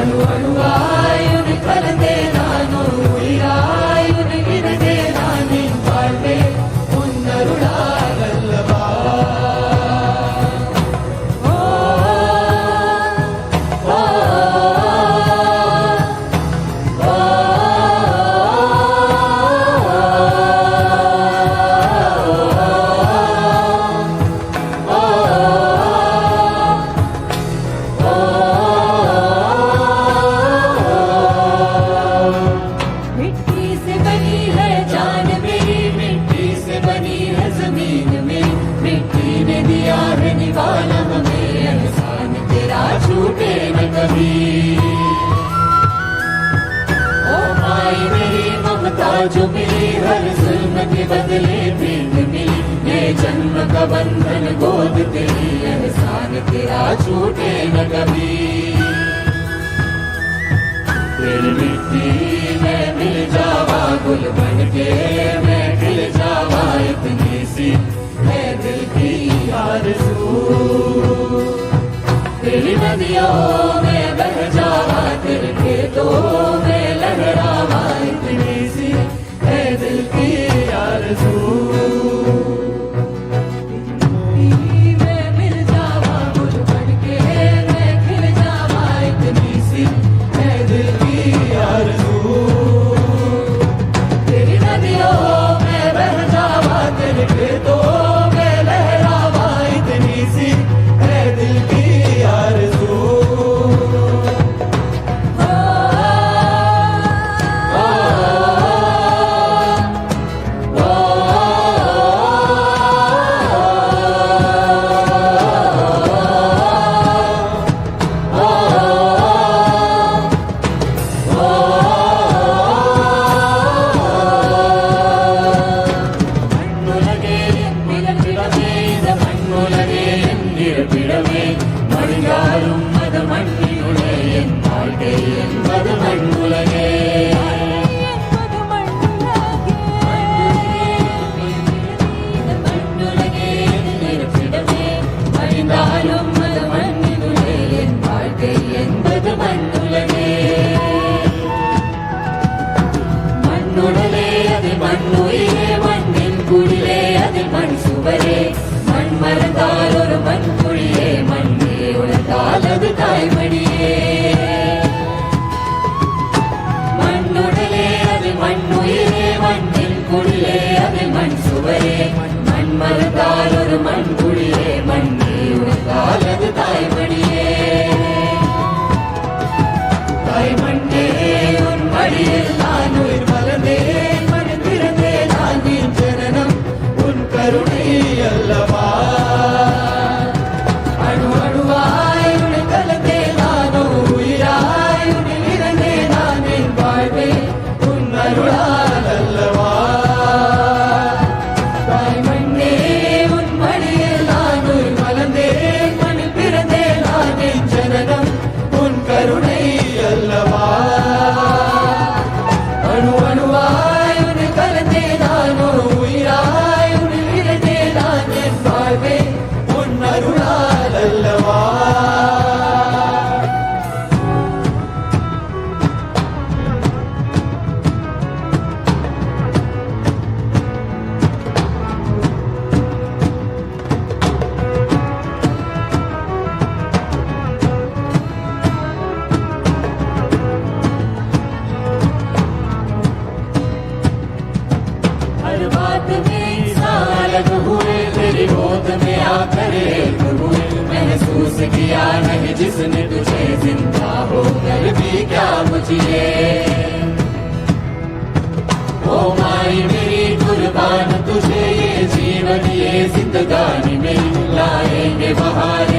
அணு அணுவாய் உன்னை கலந்தே நானோ உயிராய் உன்னை இணைந்தே நான் என் வாழ்வே உன்னருளால் அல்லவா. छूटे न कभी ओ माई मेरी ममता जो मिली हर जुल्म के बदले प्रीत मिली ये जन्म का बंधन गोद तेरी एहसान तेरा छूटे न कभी. तेरी मिट्टी में मिल जावा गुल बन के मैं खिल जावा इतनी सी है दिल की आरज़ू. तेरी नदियों में बह जावा तेरे खेतों में लहरावा इतनी सी है दिल की आरज़ू. मैं मिल जावा गुल बन के मैं खिल जावा इतनी सी है दिल की आरज़ू. तेरी नदियों में बह जावा तेरे खेतों में लहरावा इतनी सी है दिल की आरज़ू. மடிந்தாலும் அது மண்ணினுளே என் வாழ்க்கை என்பது மண்ணுலகே. மண்ணுலகே இருப்பிடமே மடிந்தாலும் அது மண்ணினுளே என் வாழ்க்கை என்பது மண்ணுலகே. மண்ணுடலே அதில் மண்ணுயிரே மண்ணின் குடிலே அதில் மண் சுவரே மண் மறந்தால் ஒரு மண் குழியே மண்ணே உழைத்தால் அது தாய்மடியே. மண்ணுடலே அதில் மண்ணுயிரே மண்ணின் குடிலே அதில் மண் சுவரே மண் மறந்தால் ஒரு மண் குழியே மண்ணே உழைத்தால் அது தாய்மடியே. தாய்மண்ணே உன் மடியில் நான் உயிர் மலர்ந்தேன் மண் பிறந்தே நான் என் ஜனனம் உன் கருணை அல்லவா. அணு அணுவாய் உன்னை கலந்தே நானோ உயிராய் உன்னை இறந்தே நான் என் வாழ்வே உன் அருளால் அல்லவா. தாய்மண்ணே உன் மடியில் நான் உயிர் மலர்ந்தேன் மண்ணில் பிறந்தே நான் என் ஜனனம் உன் கருணை அல்லவா. அணு அணுவாய் உன்னை கலந்தே நானோ உயிராய் உன்னில் இறந்தே நான் என் வாழ்வே உன் அருளால் அல்லவா. हर बात में अलग हुए तेरी गोद में आकर एक हुए महसूस किया नहीं जिसने तुझे जिंदा होकर भी क्या मुझे. ओ माई मेरी कुर्बान तुझे ये जीवन ये जिंदगानी में लाएंगे बहार